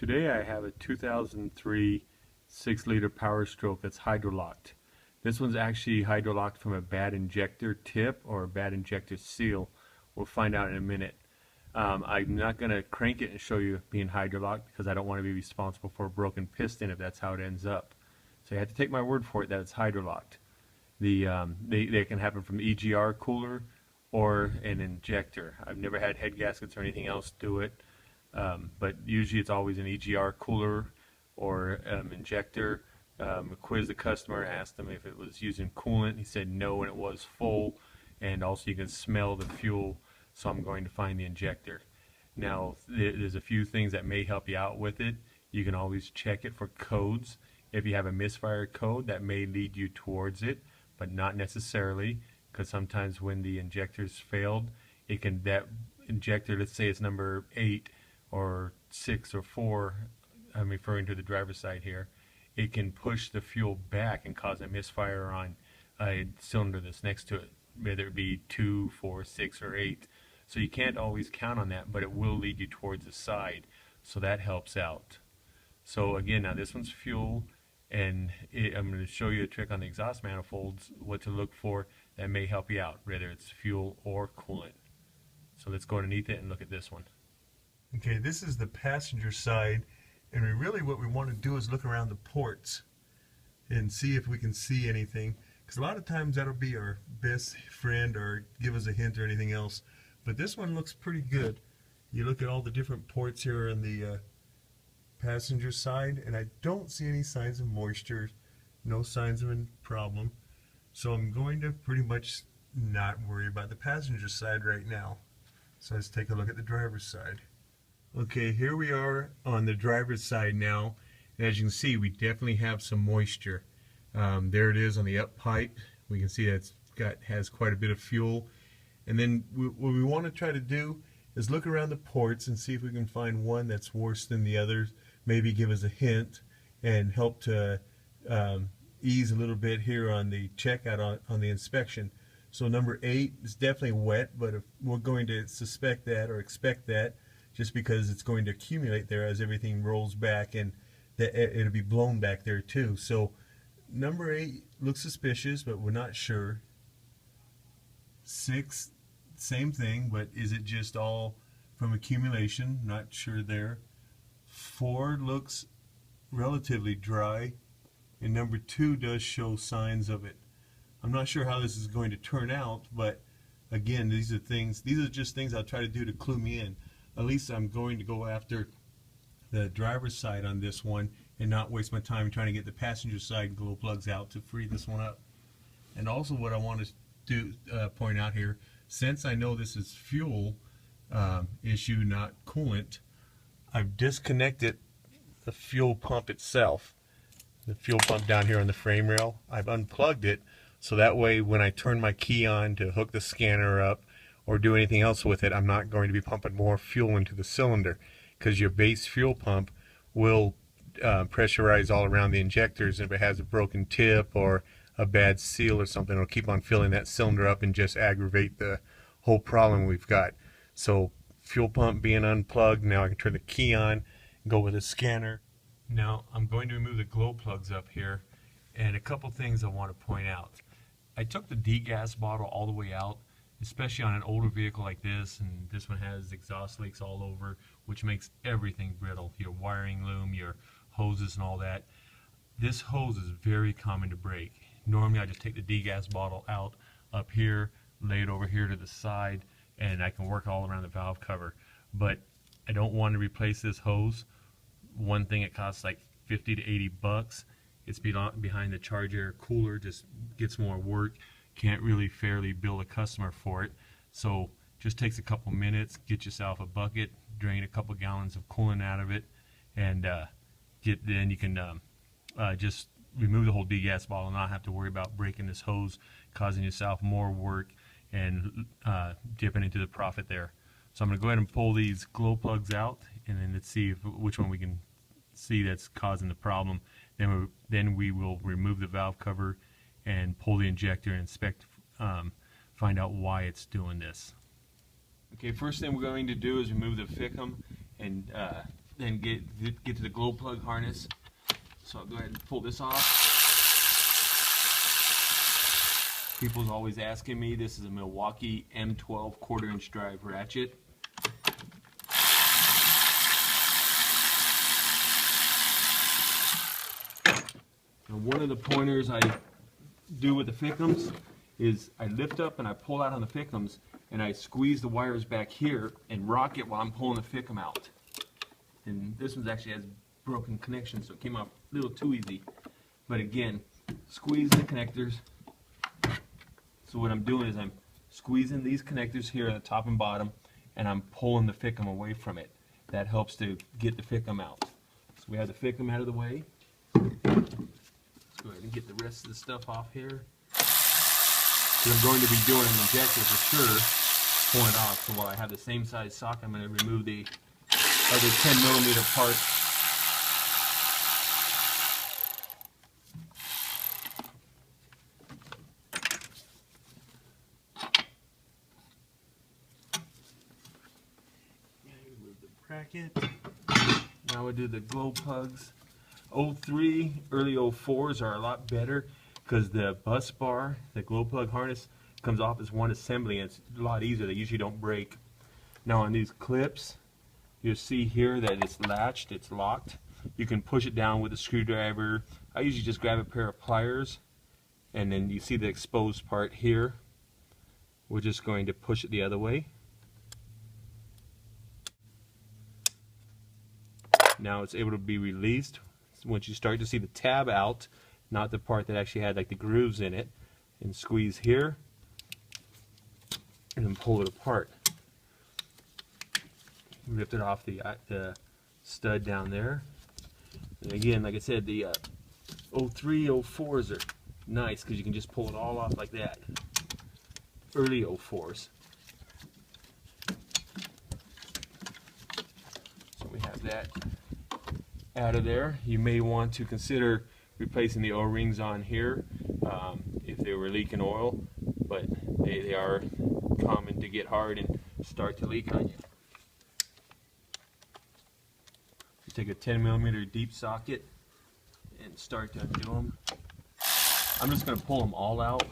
Today I have a 2003 6-liter powerstroke that's hydrolocked. This one's actually hydrolocked from a bad injector tip or a bad injector seal. We'll find out in a minute. I'm not going to crank it and show you being hydrolocked because I don't want to be responsible for a broken piston if that's how it ends up. So you have to take my word for it that it's hydrolocked. They can happen from EGR cooler or an injector. I've never had head gaskets or anything else do it, but usually it's always an EGR cooler or injector. Quizzed the customer, asked him if it was using coolant. He said no, and it was full, and also you can smell the fuel, so I'm going to find the injector. Now there's a few things that may help you out with it. You can always check it for codes. If you have a misfire code, that may lead you towards it, but not necessarily, because sometimes when the injector's failed, that injector, let's say it's number 8 or 6 or 4, I'm referring to the driver's side here, it can push the fuel back and cause a misfire on a cylinder that's next to it, whether it be 2, 4, 6, or 8. So you can't always count on that, but it will lead you towards the side, so that helps out. So again, now this one's fuel, and I'm going to show you a trick on the exhaust manifolds, what to look for that may help you out, whether it's fuel or coolant. So let's go underneath it and look at this one. Okay, this is the passenger side, and what we want to do is look around the ports and see if we can see anything, because a lot of times that'll be our best friend or give us a hint or anything else. But this one looks pretty good. You look at all the different ports here on the passenger side, and I don't see any signs of moisture, no signs of a problem. So I'm going to pretty much not worry about the passenger side right now. So let's take a look at the driver's side. Okay, here we are on the driver's side now. And as you can see, we definitely have some moisture. There it is on the up pipe. We can see that has quite a bit of fuel. And then what we want to try to do is look around the ports and see if we can find one that's worse than the others. Maybe give us a hint and help to ease a little bit here on the checkout on the inspection. So number 8 is definitely wet, but if we're going to suspect that or expect that, just because it's going to accumulate there as everything rolls back, and that it'll be blown back there too. So number 8 looks suspicious, but we're not sure. 6, same thing, but is it just all from accumulation? Not sure there. 4 looks relatively dry, and number 2 does show signs of it. I'm not sure how this is going to turn out, but again, these are just things I'll try to do to clue me in. At least I'm going to go after the driver's side on this one and not waste my time trying to get the passenger side glow plugs out to free this one up. And also what I want to do point out here, since I know this is fuel issue, not coolant, I've disconnected the fuel pump itself. The fuel pump down here on the frame rail, I've unplugged it, so that way when I turn my key on to hook the scanner up or do anything else with it, I'm not going to be pumping more fuel into the cylinder, because your base fuel pump will pressurize all around the injectors, and if it has a broken tip or a bad seal or something, it'll keep on filling that cylinder up and just aggravate the whole problem we've got. So fuel pump being unplugged, now I can turn the key on, go with a scanner. Now I'm going to remove the glow plugs up here, and a couple things I want to point out. I took the degas bottle all the way out, especially on an older vehicle like this, and this one has exhaust leaks all over, which makes everything brittle, your wiring loom, your hoses and all that. This hose is very common to break. Normally I just take the degas bottle out up here, lay it over here to the side, and I can work all around the valve cover. But I don't want to replace this hose. One thing, it costs like 50 to 80 bucks. It's behind the charge air cooler, just gets more work. Can't really fairly bill a customer for it. So just takes a couple minutes, get yourself a bucket, drain a couple gallons of coolant out of it, and then you can just remove the whole degas bottle and not have to worry about breaking this hose, causing yourself more work and dipping into the profit there. So I'm going to go ahead and pull these glow plugs out, and then let's see which one we can see that's causing the problem. Then we will remove the valve cover and pull the injector and inspect, find out why it's doing this. Okay, first thing we're going to do is remove the ficum and then get to the glow plug harness. So I'll go ahead and pull this off. People's always asking me, this is a Milwaukee M12 1/4" drive ratchet. And one of the pointers I do with the Ficums is I lift up and I pull out on the Ficums and I squeeze the wires back here and rock it while I'm pulling the Ficum out. And this one actually has broken connections, so it came out a little too easy. But again, squeeze the connectors. So what I'm doing is I'm squeezing these connectors here at the top and bottom, and I'm pulling the Ficum away from it. That helps to get the Ficum out. So we have the Ficum out of the way. Let's go ahead and get the rest of the stuff off here. Because I'm going to be doing an injector for sure, pulling it off. So while I have the same size socket, I'm going to remove the other 10mm part. Remove the bracket. Now we do the glow plugs. 03, early 04s are a lot better because the bus bar, the glow plug harness, comes off as one assembly and it's a lot easier. They usually don't break. Now on these clips, you'll see here that it's latched, it's locked. You can push it down with a screwdriver. I usually just grab a pair of pliers, and then you see the exposed part here. We're just going to push it the other way. Now it's able to be released. Once you start to see the tab out, not the part that actually had like the grooves in it, and squeeze here and then pull it apart. Lift it off the stud down there. And again, like I said, the 03, 04s are nice because you can just pull it all off like that. Early 04s. So we have that out of there. You may want to consider replacing the O-rings on here if they were leaking oil, but they are common to get hard and start to leak on you. You take a 10mm deep socket and start to undo them. I'm just going to pull them all out.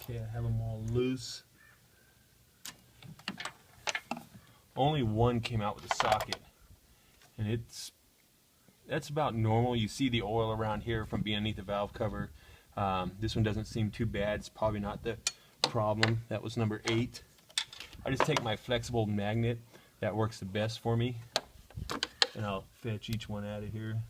Okay, I have them all loose. Only one came out with a socket, and that's about normal. You see the oil around here from being underneath the valve cover. This one doesn't seem too bad. It's probably not the problem. That was number 8. I just take my flexible magnet. That works the best for me. And I'll fetch each one out of here.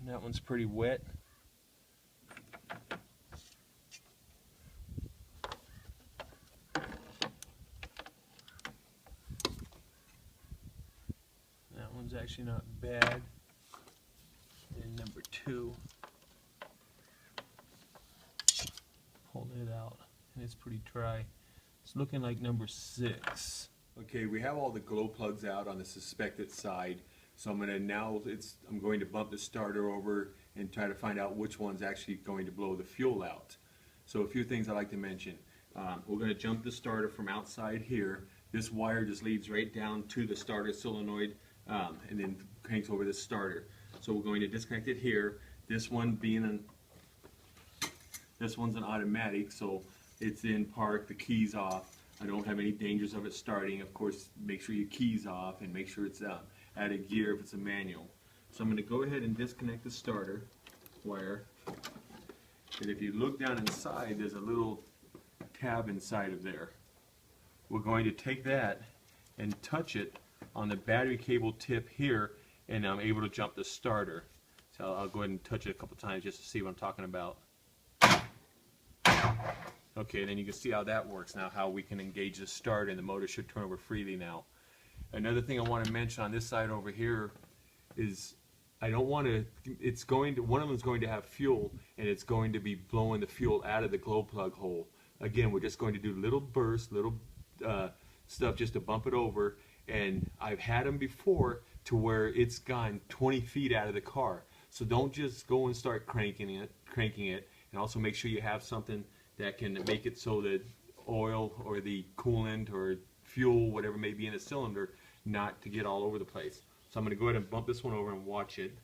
And that one's pretty wet. That one's actually not bad. And number 2. Pulling it out, and it's pretty dry. It's looking like number 6. Okay, we have all the glow plugs out on the suspected side, so I'm going to bump the starter over and try to find out which one's actually going to blow the fuel out. So a few things I like to mention. We're going to jump the starter from outside here. This wire just leads right down to the starter solenoid and then hangs over the starter. So we're going to disconnect it here. This one's an automatic, so it's in park, the keys off. I don't have any dangers of it starting. Of course, make sure your keys off and make sure it's out of gear if it's a manual. So I'm going to go ahead and disconnect the starter wire. And if you look down inside, there's a little tab inside of there. We're going to take that and touch it on the battery cable tip here, and I'm able to jump the starter. So I'll go ahead and touch it a couple times just to see what I'm talking about. Okay, then you can see how that works now, how we can engage the starter, and the motor should turn over freely now. Another thing I want to mention on this side over here is I don't want to, one of them is going to have fuel, and it's going to be blowing the fuel out of the glow plug hole. Again, we're just going to do little bursts, little stuff just to bump it over, and I've had them before to where it's gone 20 feet out of the car. So don't just go and start cranking it, and also make sure you have something that can make it so that oil or the coolant or fuel, whatever may be in the cylinder, not to get all over the place. So I'm going to go ahead and bump this one over and watch it.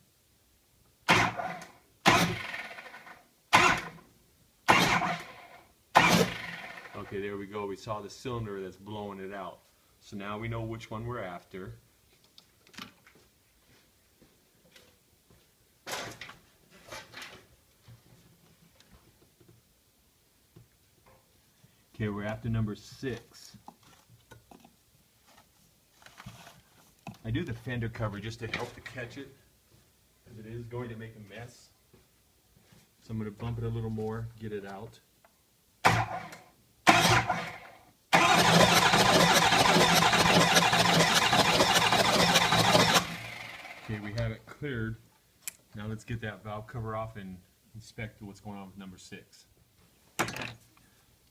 Okay, there we go. We saw the cylinder that's blowing it out. So now we know which one we're after. Okay, we're after number 6. I do the fender cover just to help to catch it, because it is going to make a mess. So I'm going to bump it a little more, get it out. Okay, we have it cleared. Now let's get that valve cover off and inspect what's going on with number 6.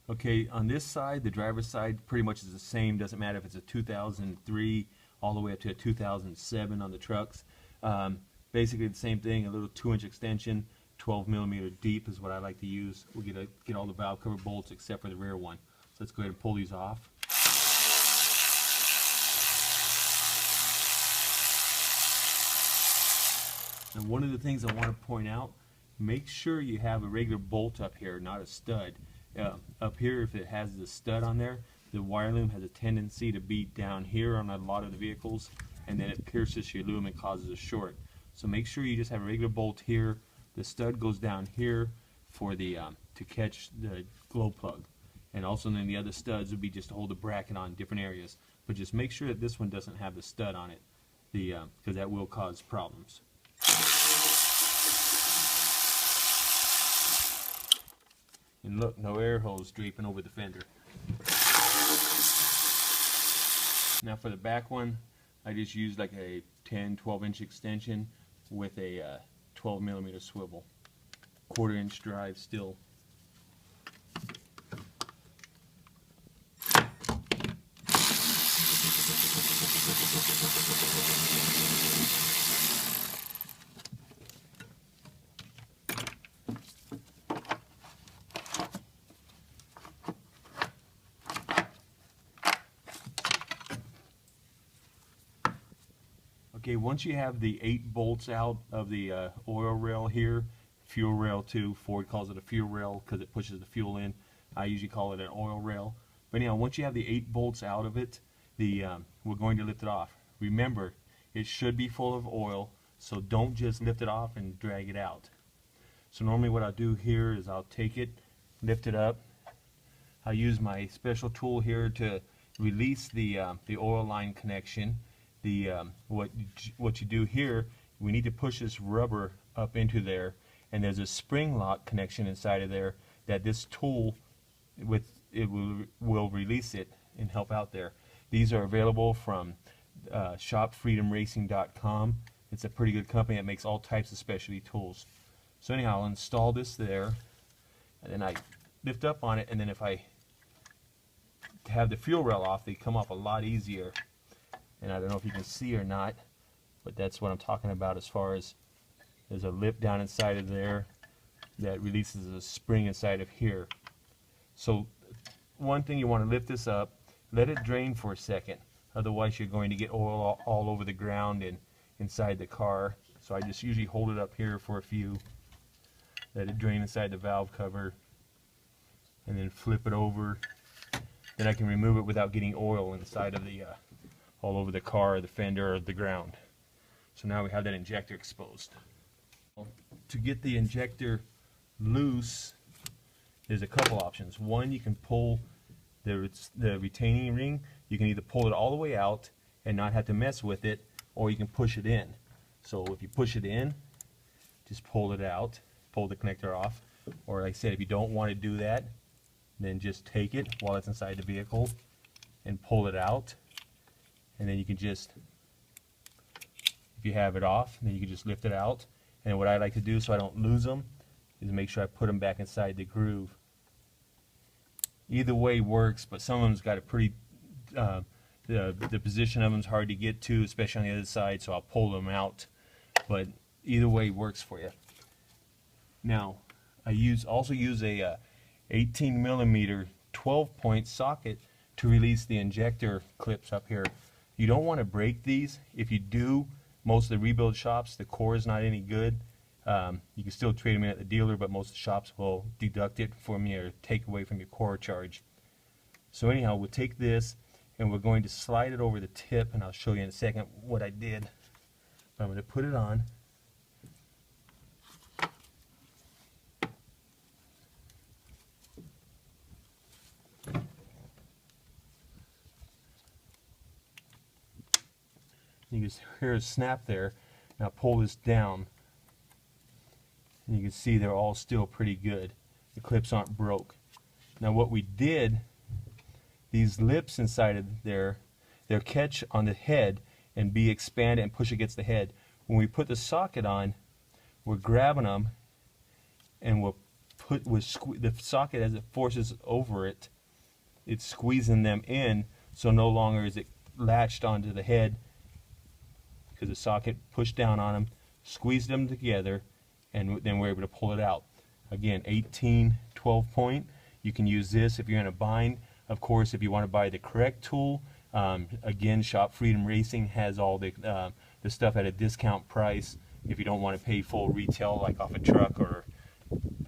Okay, on this side, the driver's side pretty much is the same. Doesn't matter if it's a 2003 all the way up to a 2007 on the trucks. Basically the same thing, a little 2-inch extension, 12mm deep is what I like to use. We'll get all the valve cover bolts except for the rear one. So let's go ahead and pull these off. And one of the things I want to point out, make sure you have a regular bolt up here, not a stud. Up here, if it has the stud on there, the wire loom has a tendency to beat down here on a lot of the vehicles, and then it pierces your loom and causes a short. So make sure you just have a regular bolt here. The stud goes down here for the to catch the glow plug, and also then the other studs would be just to hold the bracket on different areas. But just make sure that this one doesn't have the stud on it, because that will cause problems. And look, no air hose draping over the fender. Now for the back one, I just used like a 10-12-inch extension with a 12mm swivel. 1/4-inch drive still. Okay, once you have the 8 bolts out of the oil rail here, fuel rail too, Ford calls it a fuel rail because it pushes the fuel in. I usually call it an oil rail. But anyhow, once you have the 8 bolts out of it, we're going to lift it off. Remember, it should be full of oil, so don't just lift it off and drag it out. So normally what I'll do here is I'll take it, lift it up. I'll use my special tool here to release the oil line connection. What you do here, we need to push this rubber up into there, and there's a spring lock connection inside of there that this tool will release it and help out there. These are available from shopfreedomracing.com. It's a pretty good company that makes all types of specialty tools. So anyhow, I'll install this there, and then I lift up on it, and then if I have the fuel rail off, they come off a lot easier. And I don't know if you can see or not, but that's what I'm talking about as far as there's a lip down inside of there that releases a spring inside of here. So one thing, you want to lift this up, let it drain for a second, otherwise you're going to get oil all over the ground and inside the car. So I just usually hold it up here for a few, let it drain inside the valve cover, and then flip it over. Then I can remove it without getting oil inside of the all over the car, or the fender, or the ground. So now we have that injector exposed. To get the injector loose, there's a couple options. One, you can pull the retaining ring. You can either pull it all the way out and not have to mess with it, or you can push it in. So if you push it in, just pull it out, pull the connector off. Or like I said, if you don't want to do that, then just take it while it's inside the vehicle and pull it out. And then you can just, if you have it off, then you can just lift it out. And what I like to do so I don't lose them is make sure I put them back inside the groove. Either way works, but some of them's got a pretty, the position of them's hard to get to, especially on the other side, so I'll pull them out. But either way works for you. Now, I also use a 18mm 12-point socket to release the injector clips up here. You don't want to break these. If you do, most of the rebuild shops, the core is not any good. You can still trade them in at the dealer, but most shops will deduct it from you or take away from your core charge. So anyhow, we'll take this and we're going to slide it over the tip, and I'll show you in a second what I did. But I'm going to put it on. You can hear a snap there. Now pull this down, and you can see they're all still pretty good. The clips aren't broke. Now what we did, these lips inside of there, they'll catch on the head and be expanded and push against the head. When we put the socket on, we're grabbing them, and the socket, as it forces over it, it's squeezing them in, so no longer is it latched onto the head, because the socket pushed down on them, squeezed them together, and then we're able to pull it out. Again, 18 12-point. You can use this if you're in a bind. Of course, if you want to buy the correct tool, again, Shop Freedom Racing has all the stuff at a discount price. If you don't want to pay full retail, like off a truck, or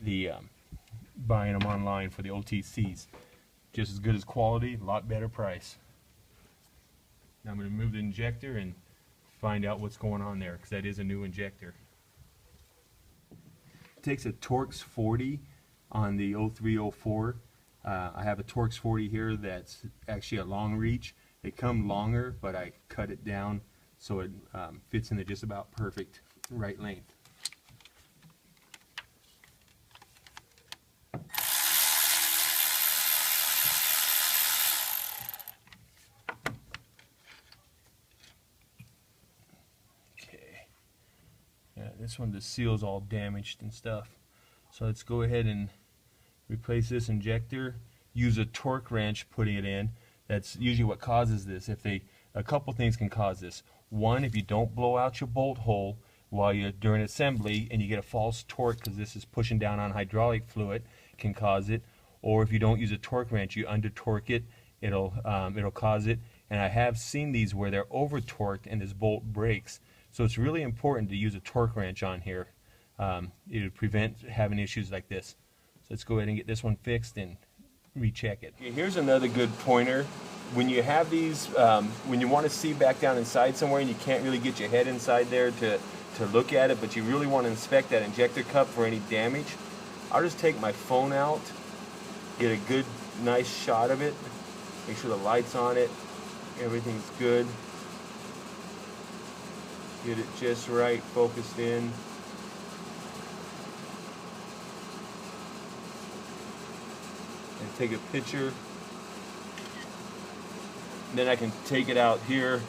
the buying them online for the OTCs, just as good as quality, a lot better price. Now I'm going to move the injector and find out what's going on there, because that is a new injector. It takes a Torx 40 on the 0304. I have a Torx 40 here that's actually a long reach. They come longer, but I cut it down so it fits in the just about perfect right length. This one, the seal's all damaged and stuff. So let's go ahead and replace this injector. Use a torque wrench putting it in. That's usually what causes this. A couple things can cause this. One, if you don't blow out your bolt hole while you're during assembly and you get a false torque because this is pushing down on hydraulic fluid, can cause it. Or if you don't use a torque wrench, you under torque it, it'll cause it. And I have seen these where they're over torqued and this bolt breaks. So it's really important to use a torque wrench on here. It'll prevent having issues like this. So let's go ahead and get this one fixed and recheck it. Okay, here's another good pointer. When you have these, when you want to see back down inside somewhere and you can't really get your head inside there to look at it, but you really want to inspect that injector cup for any damage, I'll just take my phone out, get a good, nice shot of it, make sure the light's on it, everything's good. Get it just right, focused in. And take a picture. Then I can take it out here,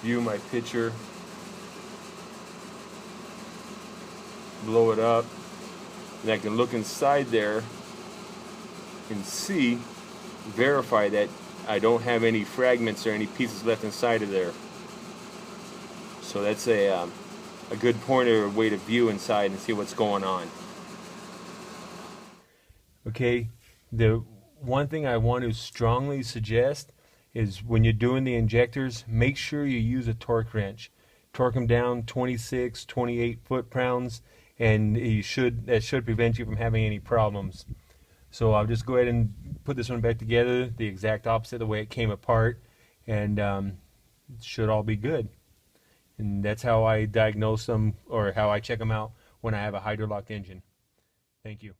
view my picture, blow it up, and I can look inside there and see, verify that I don't have any fragments or any pieces left inside of there. So that's a good pointer, a way to view inside and see what's going on. Okay, the one thing I want to strongly suggest is when you're doing the injectors, make sure you use a torque wrench. Torque them down 26, 28 foot-pounds, and that should prevent you from having any problems. So I'll just go ahead and put this one back together, the exact opposite of the way it came apart, and it should all be good. And that's how I diagnose them, or how I check them out when I have a hydrolocked engine. Thank you.